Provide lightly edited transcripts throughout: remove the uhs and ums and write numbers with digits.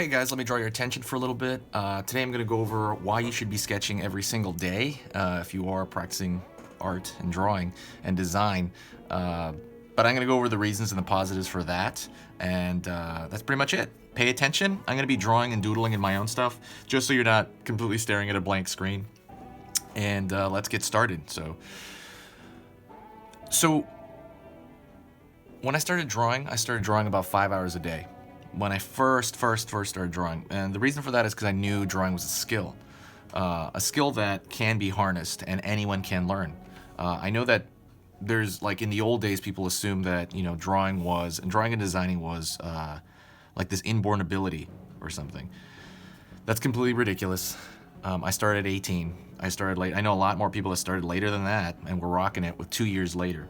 Hey guys, let me draw your attention for a little bit. Today I'm going to go over why you should be sketching every single day if you are practicing art and drawing and design. But I'm going to go over the reasons and the positives for that, and that's pretty much it. Pay attention. I'm going to be drawing and doodling in my own stuff, just so you're not completely staring at a blank screen. And let's get started. So when I started drawing about 5 hours a day. When I first started drawing. And the reason for that is because I knew drawing was a skill that can be harnessed and anyone can learn. I know that there's, like, in the old days, people assumed that, drawing and designing was like this inborn ability or something. That's completely ridiculous. I started at 18. I started late. I know a lot more people that started later than that, and we're rocking it with 2 years later.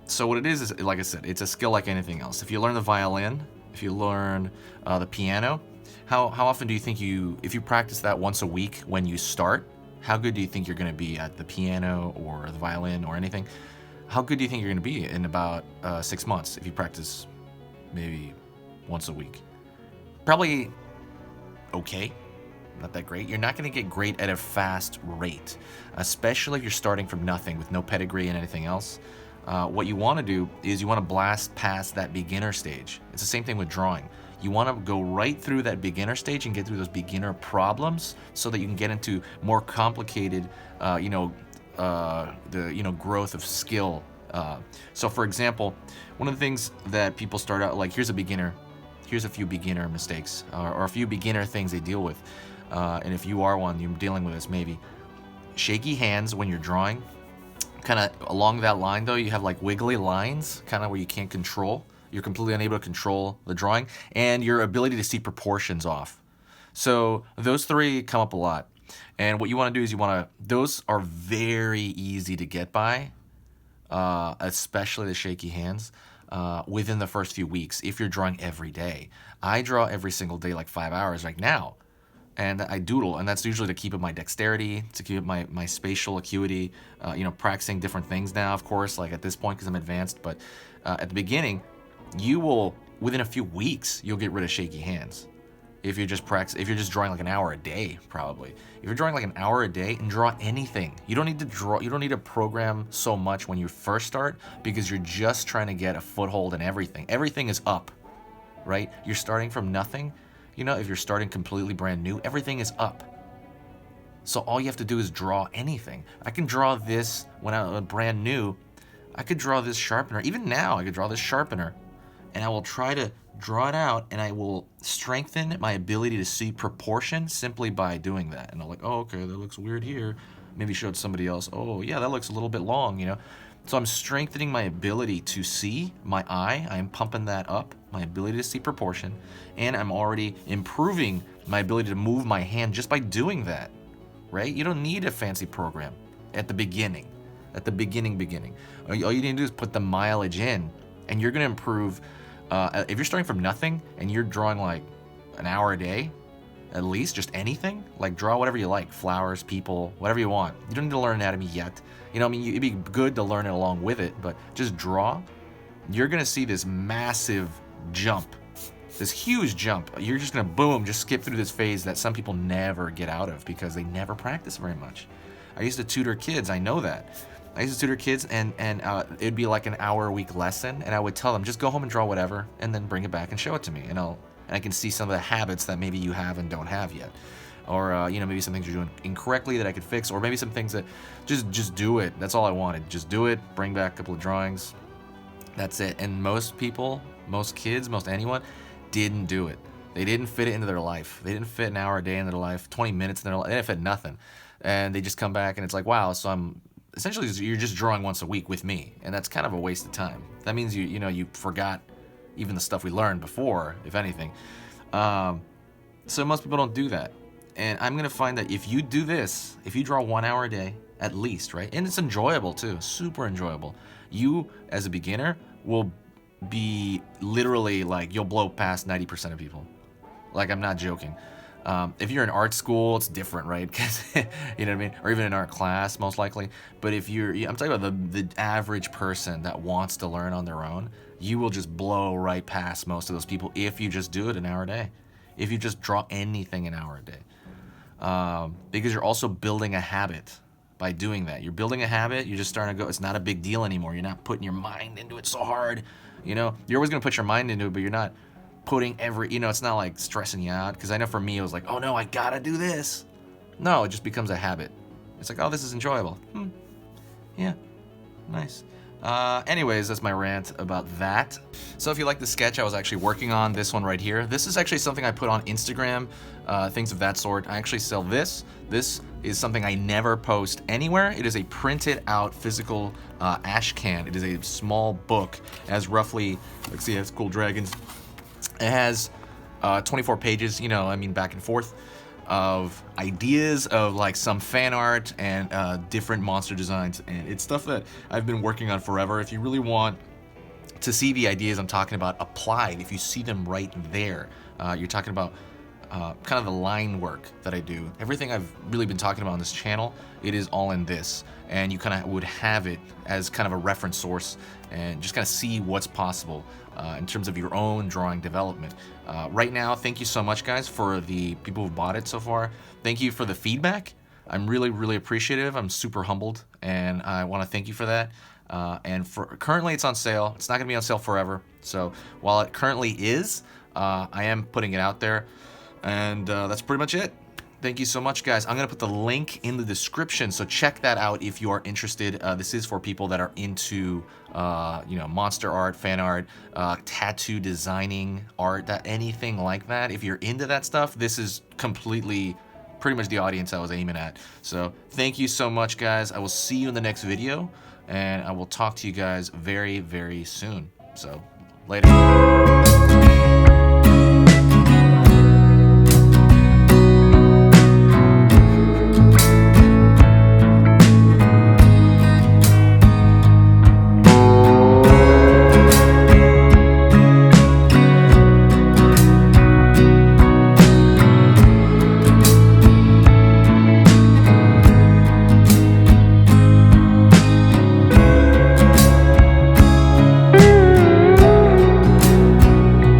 So what it is, like I said, it's a skill like anything else. If you learn the violin, if you learn the piano, how often do you think if you practice that once a week when you start, how good do you think you're going to be at the piano or the violin or anything? How good do you think you're going to be in about 6 months if you practice maybe once a week? Probably okay, not that great. You're not going to get great at a fast rate, especially if you're starting from nothing with no pedigree and anything else. What you want to do is you want to blast past that beginner stage. It's the same thing with drawing. You want to go right through that beginner stage and get through those beginner problems so that you can get into more complicated, growth of skill. So for example, one of the things that people start out, like, here's a few beginner mistakes or a few beginner things they deal with. And if you are one, you're dealing with this maybe. Shaky hands when you're drawing. Kind of along that line, though, you have like wiggly lines, kind of where you can't control. You're completely unable to control the drawing, and your ability to see proportions off. So those three come up a lot. And what you want to do is those are very easy to get by, especially the shaky hands, within the first few weeks if you're drawing every day. I draw every single day, like 5 hours right now. And I doodle, and that's usually to keep up my dexterity, to keep up my spatial acuity, practicing different things now, of course, like at this point because I'm advanced. But at the beginning, within a few weeks, you'll get rid of shaky hands. If you're just drawing like an hour a day, probably. If you're drawing like an hour a day and draw anything, you don't need to program so much when you first start because you're just trying to get a foothold in everything. Everything is up, right? You're starting from nothing. If you're starting completely brand new, everything is up. So all you have to do is draw anything. I can draw this when I'm brand new. I could draw this sharpener. Even now, I could draw this sharpener. And I will try to draw it out, and I will strengthen my ability to see proportion simply by doing that. And I'm like, oh, okay, that looks weird here. Maybe show it to somebody else. Oh, yeah, that looks a little bit long, So I'm strengthening my ability to see, my eye. I am pumping that up, my ability to see proportion, and I'm already improving my ability to move my hand just by doing that, right? You don't need a fancy program at the beginning. All you need to do is put the mileage in, and you're going to improve. If you're starting from nothing and you're drawing like an hour a day, at least, just anything, like draw whatever you like, flowers, people, whatever you want. You don't need to learn anatomy yet. It'd be good to learn it along with it, but just draw. You're gonna see this massive jump, this huge jump. You're just gonna just skip through this phase that some people never get out of because they never practice very much. I used to tutor kids, I know that. I used to tutor kids, and it'd be like an hour a week lesson, and I would tell them, just go home and draw whatever, and then bring it back and show it to me, and I can see some of the habits that maybe you have and don't have yet. Or, maybe some things you're doing incorrectly that I could fix, or maybe some things that just do it. That's all I wanted. Just do it, bring back a couple of drawings. That's it. And most people, most kids, most anyone didn't do it. They didn't fit it into their life. They didn't fit an hour a day in their life, 20 minutes in their life. They didn't fit nothing. And they just come back and it's like, wow, so you're just drawing once a week with me. And that's kind of a waste of time. That means you forgot even the stuff we learned before, if anything. So most people don't do that. And I'm going to find that if you do this, if you draw 1 hour a day, at least, right? And it's enjoyable too, super enjoyable. You, as a beginner, will be literally like, you'll blow past 90% of people. Like, I'm not joking. If you're in art school, it's different, right? Because you know what I mean? Or even in art class, most likely. But I'm talking about the average person that wants to learn on their own, you will just blow right past most of those people if you just do it an hour a day. if you just draw anything an hour a day. Because you're also building a habit by doing that. You're building a habit, you're just starting to go, it's not a big deal anymore. You're not putting your mind into it so hard. You know, you're always gonna put your mind into it, but you're not putting it's not like stressing you out. Because I know for me, it was like, oh no, I gotta do this. No, it just becomes a habit. It's like, oh, this is enjoyable. Yeah, nice. Anyways, that's my rant about that. So if you like the sketch I was actually working on, this one right here, this is actually something I put on Instagram, things of that sort. I actually sell this. This is something I never post anywhere. It is a printed out physical ash can. It is a small book. It has roughly, let's see, it has cool dragons. It has 24 pages, you know, I mean, back and forth, of ideas of like some fan art and different monster designs, and it's stuff that I've been working on forever. If you really want to see the ideas I'm talking about applied, if you see them right there, you're talking about kind of the line work that I do. Everything I've really been talking about on this channel, it is all in this, and you kind of would have it as kind of a reference source and just kind of see what's possible in terms of your own drawing development. Right now, thank you so much, guys, for the people who've bought it so far. Thank you for the feedback. I'm really, really appreciative. I'm super humbled, and I want to thank you for that. And currently, it's on sale. It's not going to be on sale forever. So while it currently is, I am putting it out there. And that's pretty much it. Thank you so much, guys. I'm going to put the link in the description, so check that out if you are interested. This is for people that are into, monster art, fan art, tattoo designing art, anything like that. If you're into that stuff, this is completely, pretty much the audience I was aiming at. So thank you so much, guys. I will see you in the next video, and I will talk to you guys very, very soon. So later.